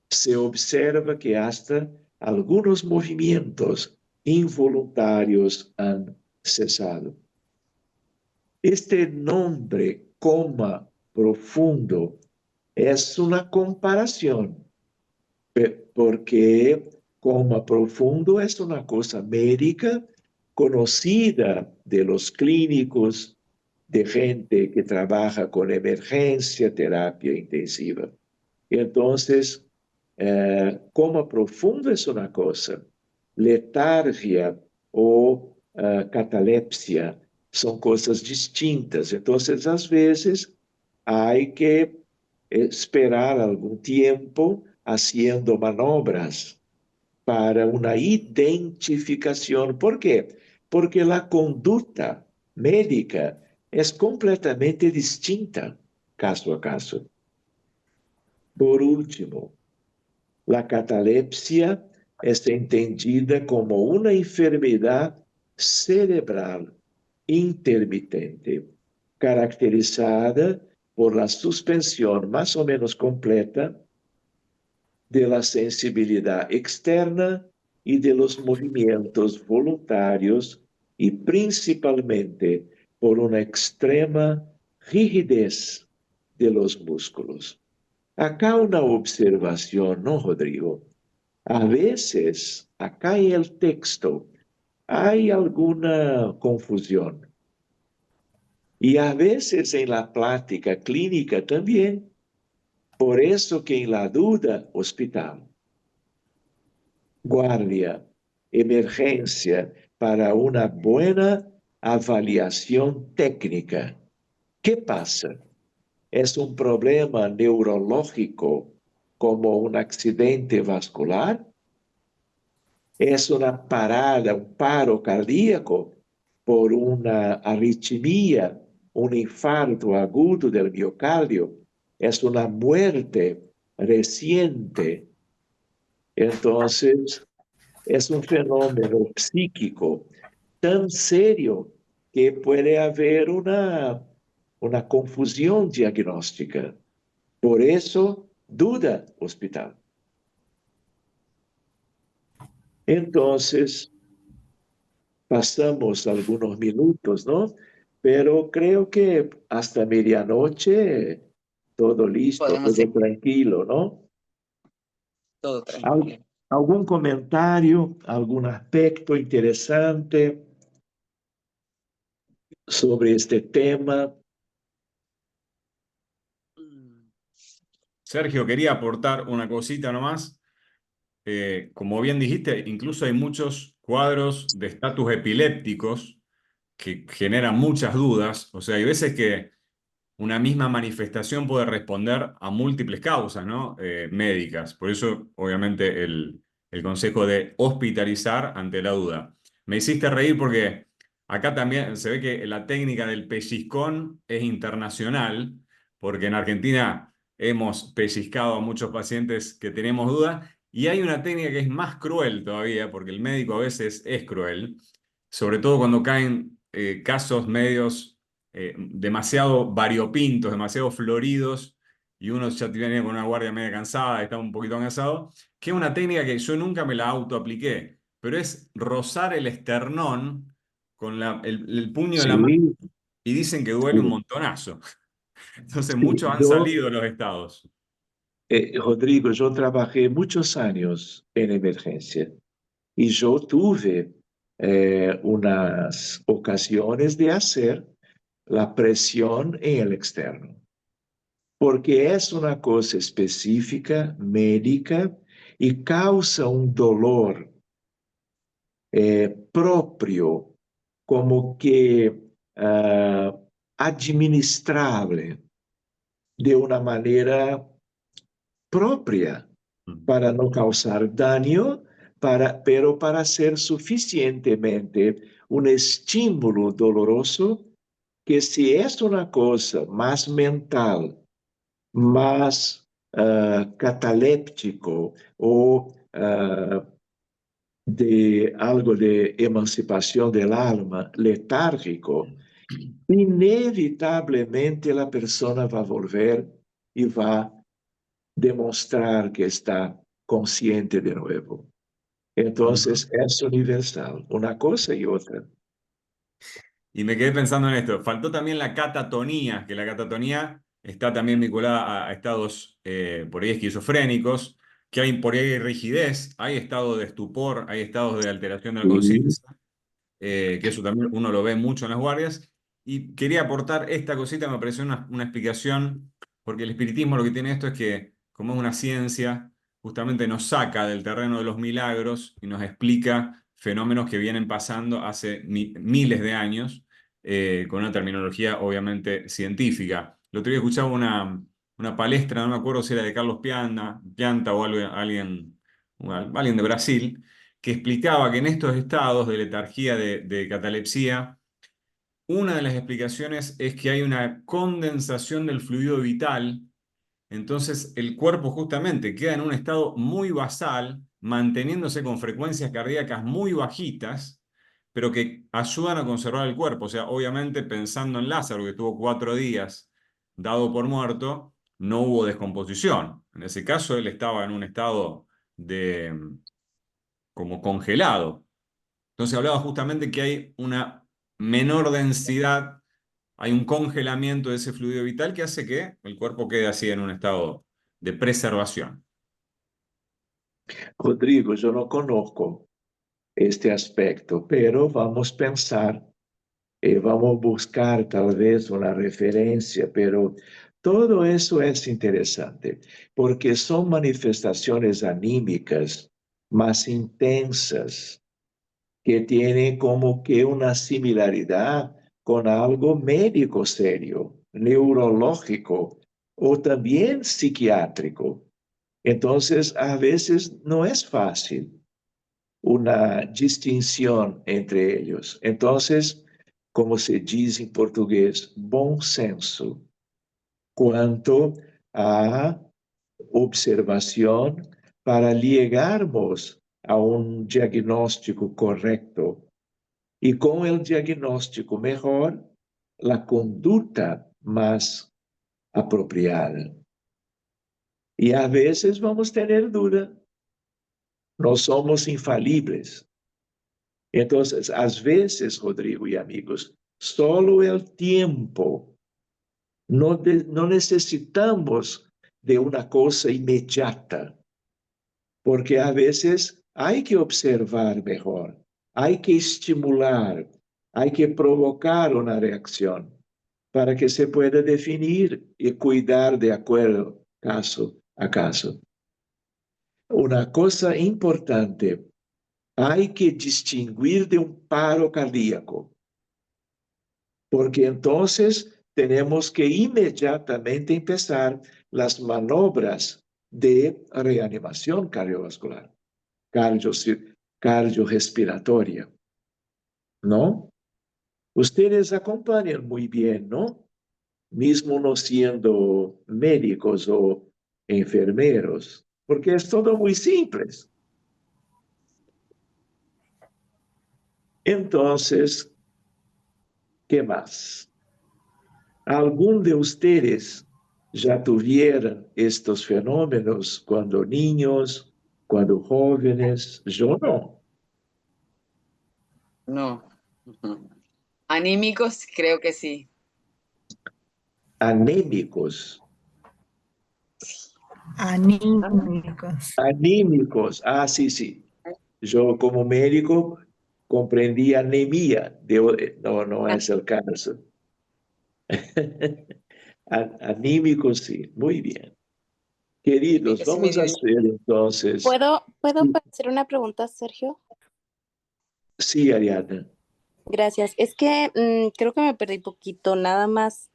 Se observa que hasta algunos movimientos involuntarios han cesado. Este nombre, coma profundo, es una comparación, porque coma profundo es una cosa médica conocida de los clínicos, de gente que trabaja con emergencia, terapia intensiva. Entonces, coma profundo es una cosa, letargia o catalepsia son cosas distintas. Entonces, às vezes, hay que esperar algún tiempo haciendo manobras para una identificación. ¿Por qué? Porque la conducta médica es completamente distinta caso a caso. Por último, la catalepsia es entendida como una enfermedad cerebral intermitente, caracterizada por la suspensión más o menos completa de la sensibilidad externa y de los movimientos voluntarios y principalmente por una extrema rigidez de los músculos. Acá una observación, ¿no, Rodrigo? A veces, acá en el texto, hay alguna confusión. Y a veces en la plática clínica también. Por eso que en la duda, hospital. Guardia, emergencia para una buena avaliación técnica. ¿Qué pasa? ¿Es un problema neurológico como un accidente vascular? ¿Es una parada, un paro cardíaco por una arritmia, un infarto agudo del miocardio? ¿Es una muerte reciente? Entonces, es un fenómeno psíquico tan serio que puede haber una confusión diagnóstica. Por eso, duda hospital. Entonces, pasamos algunos minutos, ¿no? Pero creo que hasta medianoche todo listo, Podemos todo seguir tranquilo, ¿no? todo tranquilo. ¿Algún comentario, algún aspecto interesante sobre este tema? Sergio, quería aportar una cosita nomás. Como bien dijiste, incluso hay muchos cuadros de estatus epilépticos que generan muchas dudas. O sea, hay veces que una misma manifestación puede responder a múltiples causas, ¿no? Médicas. Por eso, obviamente, el consejo de hospitalizar ante la duda. Me hiciste reír porque acá también se ve que la técnica del pellizcón es internacional, porque en Argentina hemos pellizcado a muchos pacientes que tenemos dudas, y hay una técnica que es más cruel todavía, porque el médico a veces es cruel, sobre todo cuando caen casos medios demasiado variopintos, demasiado floridos, y uno ya viene con una guardia media cansada, está un poquito cansado, que es una técnica que yo nunca me la autoapliqué, pero es rozar el esternón con el puño de la mano Sí, y dicen que duele un sí, montonazo. Entonces sí. muchos han salido de los estados. Rodrigo, yo trabajé muchos años en emergencia y yo tuve unas ocasiones de hacer la presión en el externo, porque es una cosa específica, médica, y causa un dolor propio, como que administrable de una manera propia para no causar daño, pero para ser suficientemente un estímulo doloroso que si es una cosa más mental, más cataléptico o de algo de emancipación del alma, letárgico, inevitablemente la persona va a volver y va a demostrar que está consciente de nuevo. Entonces es universal, una cosa y otra. Y me quedé pensando en esto. Faltó también la catatonía, que la catatonía está también vinculada a estados por ahí esquizofrénicos, que hay por ahí hay rigidez, hay estados de estupor, hay estados de alteración de la Sí, conciencia, que eso también uno lo ve mucho en las guardias. Y quería aportar esta cosita, me pareció una explicación, porque el espiritismo lo que tiene esto es que, como es una ciencia, justamente nos saca del terreno de los milagros y nos explica fenómenos que vienen pasando hace miles de años, con una terminología obviamente científica. El otro día escuchaba una palestra, no me acuerdo si era de Carlos Pianta o alguien de Brasil, que explicaba que en estos estados de letargía, de catalepsia, una de las explicaciones es que hay una condensación del fluido vital, entonces el cuerpo justamente queda en un estado muy basal, manteniéndose con frecuencias cardíacas muy bajitas, pero que ayudan a conservar el cuerpo. O sea, obviamente pensando en Lázaro, que estuvo 4 días dado por muerto, no hubo descomposición. En ese caso, él estaba en un estado de como congelado. Entonces hablaba justamente que hay una menor densidad, hay un congelamiento de ese fluido vital que hace que el cuerpo quede así en un estado de preservación. Rodrigo, yo no conozco este aspecto, pero vamos a pensar, vamos a buscar tal vez una referencia, pero todo eso es interesante porque son manifestaciones anímicas más intensas que tienen como que una similaridad con algo médico serio, neurológico o también psiquiátrico. Entonces, a veces no es fácil una distinción entre ellos. Entonces, como se dice en portugués, bom senso quanto a observación para llegarmos a un diagnóstico correcto y con el diagnóstico mejor, la conducta más apropiada. Y a veces vamos a tener duda, no somos infalibles. Entonces, a veces, Rodrigo y amigos, solo el tiempo, no necesitamos de una cosa inmediata, porque a veces hay que observar mejor, hay que estimular, hay que provocar una reacción para que se pueda definir y cuidar de acuerdo caso a caso. Una cosa importante, hay que distinguir de un paro cardíaco, porque entonces tenemos que inmediatamente empezar las maniobras de reanimación cardiovascular, cardiorrespiratoria, ¿no? Ustedes acompañan muy bien, ¿no? Mismo no siendo médicos o enfermeros, porque es todo muy simple. Entonces, ¿qué más? ¿Algún de ustedes ya tuvieron estos fenómenos cuando niños, cuando jóvenes? Yo no. No. Ujú. Anímicos, creo que sí. Anémicos. Anímicos. Anímicos. Ah, sí, sí. Yo como médico comprendí anemia. No, no es el caso. Anímicos, sí. Muy bien. Queridos, Ese vamos a medio. hacer entonces. ¿Puedo hacer una pregunta, Sergio? Sí, Ariadna. Gracias. Es que creo que me perdí poquito, nada más,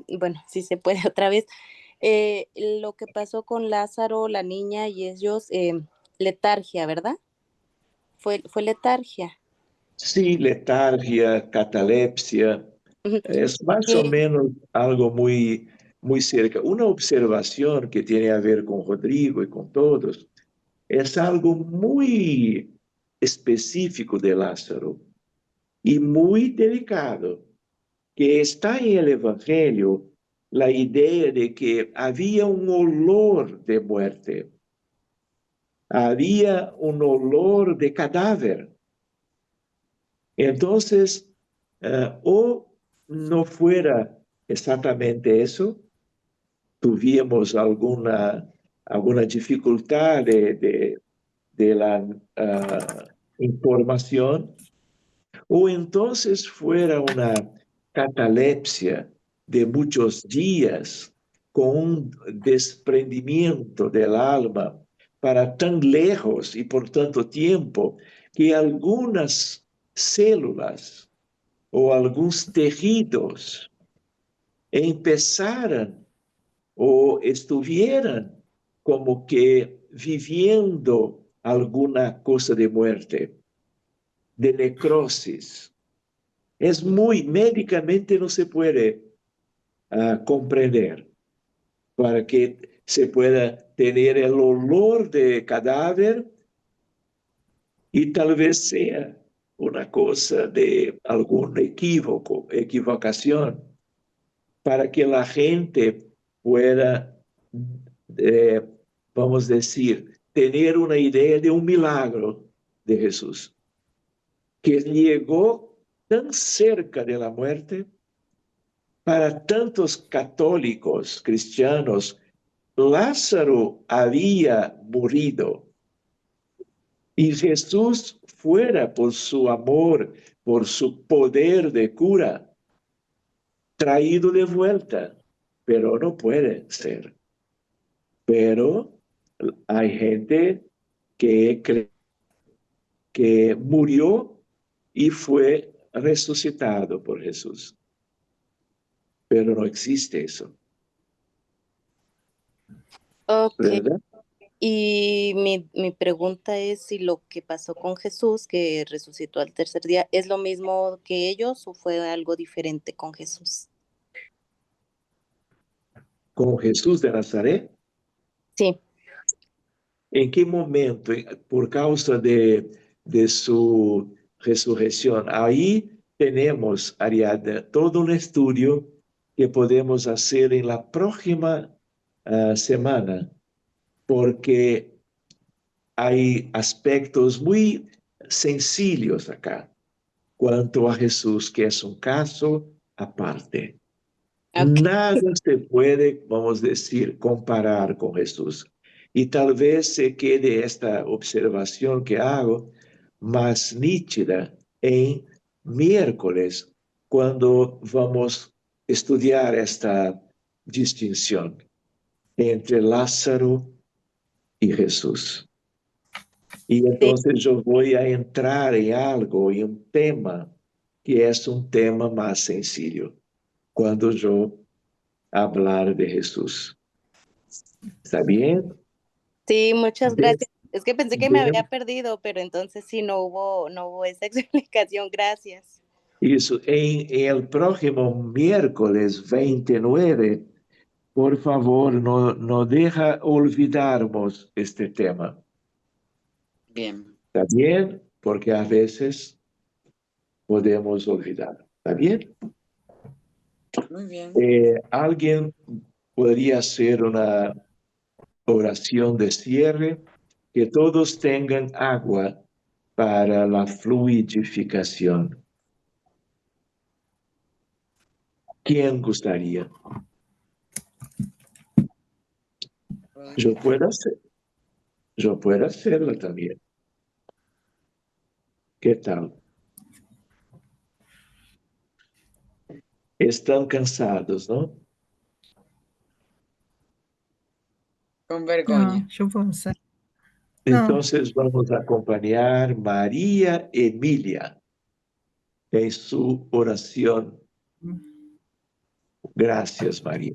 bueno, si se puede otra vez. Lo que pasó con Lázaro, la niña y ellos, letargia, ¿verdad? Fue letargia. Sí, letargia, catalepsia, Ujú. es más o Y- menos algo muy, muy cerca. Una observación que tiene a ver con Rodrigo y con todos es algo muy específico de Lázaro y muy delicado, que está en el Evangelio la idea de que había un olor de muerte, había un olor de cadáver. Entonces, o no fuera exactamente eso, tuvimos alguna dificultad de la información, o entonces fuera una catalepsia de muchos días con un desprendimiento del alma para tan lejos y por tanto tiempo que algunas células o algunos tejidos empezaran o estuvieran como que viviendo alguna cosa de muerte, de necrosis. Es muy, médicamente no se puede comprender para que se pueda tener el olor de cadáver y tal vez sea una cosa de algún equívoco, equivocación, para que la gente pueda, eh, vamos a decir, tener una idea de un milagro de Jesús, que llegó tan cerca de la muerte. Para tantos católicos cristianos, Lázaro había morido y Jesús fuera por su amor, por su poder de cura, traído de vuelta, pero no puede ser. Pero hay gente que cree que murió y fue resucitado por Jesús, pero no existe eso, Ok. ¿verdad? Y mi pregunta es si lo que pasó con Jesús, que resucitó al tercer día, ¿es lo mismo que ellos o fue algo diferente con Jesús? Con Jesús de Nazaret. Sí. ¿En qué momento, por causa de su resurrección? Ahí tenemos, Ariadna, todo un estudio que podemos hacer en la próxima semana, porque hay aspectos muy sencillos acá cuanto a Jesús, que es un caso aparte. Ok. Nada se puede, vamos a decir, comparar con Jesús. Y tal vez se quede esta observación que hago más nítida en miércoles, cuando vamos a estudiar esta distinción entre Lázaro y Jesús. Y Sí. entonces yo voy a entrar en algo, en un tema que es un tema más sencillo, cuando yo hablar de Jesús. ¿Está bien? Sí, muchas De, gracias. Es que pensé que me de, había perdido, pero entonces sí no hubo esa explicación. Gracias. Eso, en el próximo miércoles 29, por favor, no deja olvidarnos este tema. Bien. ¿Está bien? Porque a veces podemos olvidar. ¿Está bien? Muy bien. ¿Alguien podría hacer una oración de cierre? Que todos tengan agua para la fluidificación. ¿Quién gustaría? Yo puedo hacer. Yo puedo hacerlo también. ¿Qué tal? Están cansados, ¿no? Con No, vergüenza. yo puedo hacer. No, Entonces vamos a acompañar María Emilia en su oración. Gracias, María.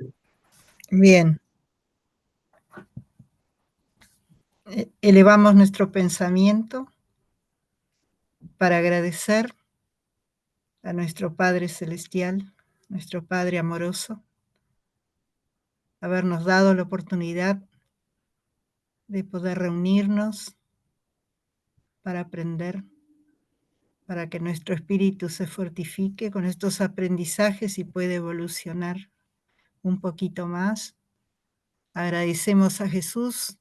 bien. Elevamos nuestro pensamiento para agradecer a nuestro Padre Celestial, nuestro Padre amoroso, habernos dado la oportunidad de poder reunirnos para aprender, para que nuestro espíritu se fortifique con estos aprendizajes y pueda evolucionar un poquito más. Agradecemos a Jesús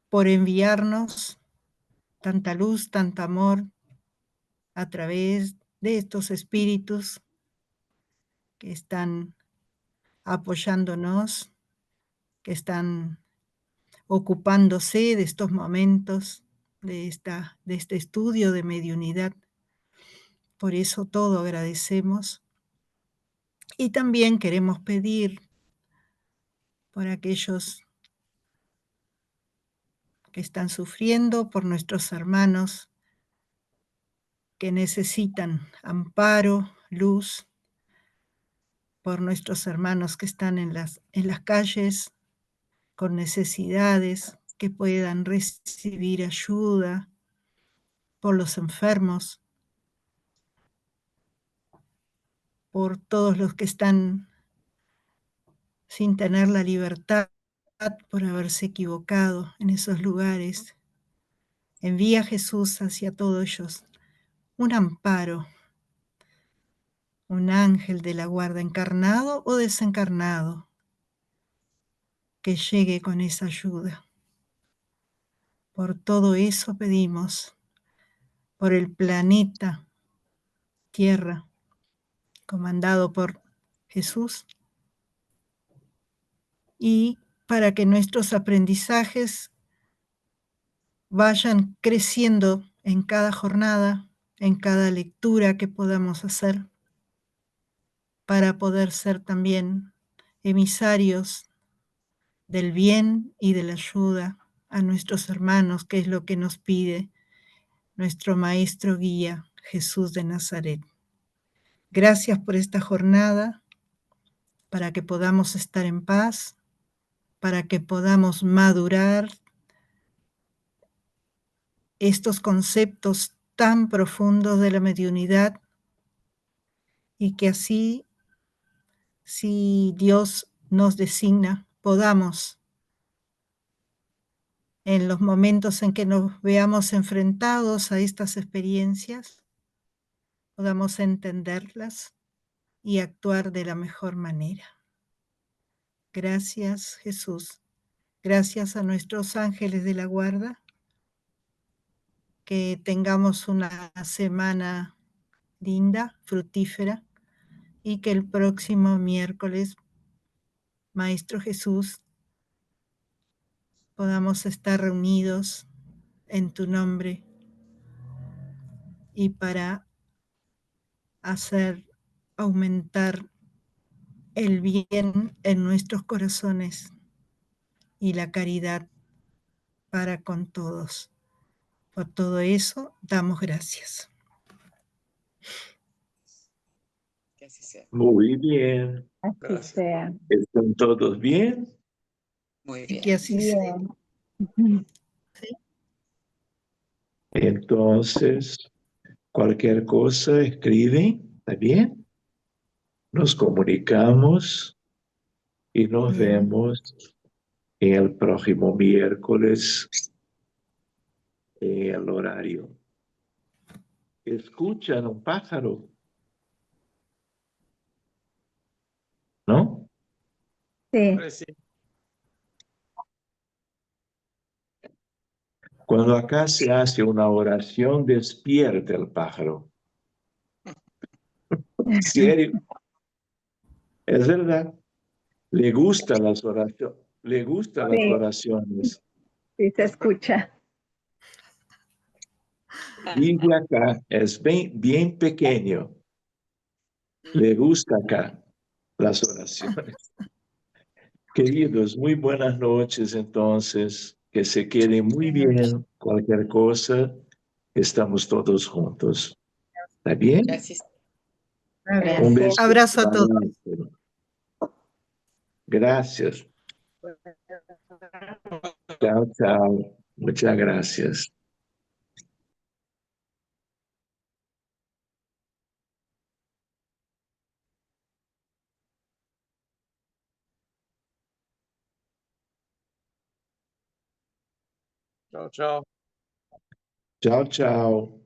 por enviarnos tanta luz, tanto amor a través de estos espíritus que están apoyándonos, que están ocupándose de estos momentos, de este estudio de mediunidad. Por eso todo agradecemos. Y también queremos pedir por aquellos que están sufriendo, por nuestros hermanos que necesitan amparo, luz, por nuestros hermanos que están en las calles con necesidades, que puedan recibir ayuda, por los enfermos, por todos los que están sin tener la libertad por haberse equivocado en esos lugares. Envía a Jesús hacia todos ellos un amparo, un ángel de la guarda encarnado o desencarnado que llegue con esa ayuda. Por todo eso pedimos, por el planeta Tierra, comandado por Jesús, y para que nuestros aprendizajes vayan creciendo en cada jornada, en cada lectura que podamos hacer, para poder ser también emisarios del bien y de la ayuda a nuestros hermanos, que es lo que nos pide nuestro Maestro Guía, Jesús de Nazaret. Gracias por esta jornada, para que podamos estar en paz, para que podamos madurar estos conceptos tan profundos de la mediunidad, y que así, si Dios nos designa, podamos, en los momentos en que nos veamos enfrentados a estas experiencias, podamos entenderlas y actuar de la mejor manera. Gracias, Jesús. Gracias a nuestros ángeles de la guarda. Que tengamos una semana linda, fructífera, y que el próximo miércoles, Maestro Jesús, podamos estar reunidos en tu nombre y para hacer aumentar el bien en nuestros corazones y la caridad para con todos. Por todo eso, damos gracias. Que así sea. Muy bien. Así Gracias. sea. ¿Están todos bien? Muy Y que bien. así sea. Bien. ¿Sí? Entonces, cualquier cosa, escribe, ¿está bien? Nos comunicamos y nos Bien. vemos el próximo miércoles en el horario. ¿Escuchan un pájaro? ¿No? Sí, Cuando acá se hace una oración, despierta el pájaro. ¿En serio? Es verdad. Le gustan las oraciones. Le gustan las sí, oraciones. sí se escucha. Vive acá, es bien pequeño. Le gusta acá las oraciones. Queridos, muy buenas noches entonces. Que se queden muy bien. Cualquier cosa, estamos todos juntos. ¿Está bien? Gracias. Está bien. Un Gracias. beso. Abrazo a todos. Gracias. Chao, chao. Muchas gracias. Chao, chao. Chao, chao.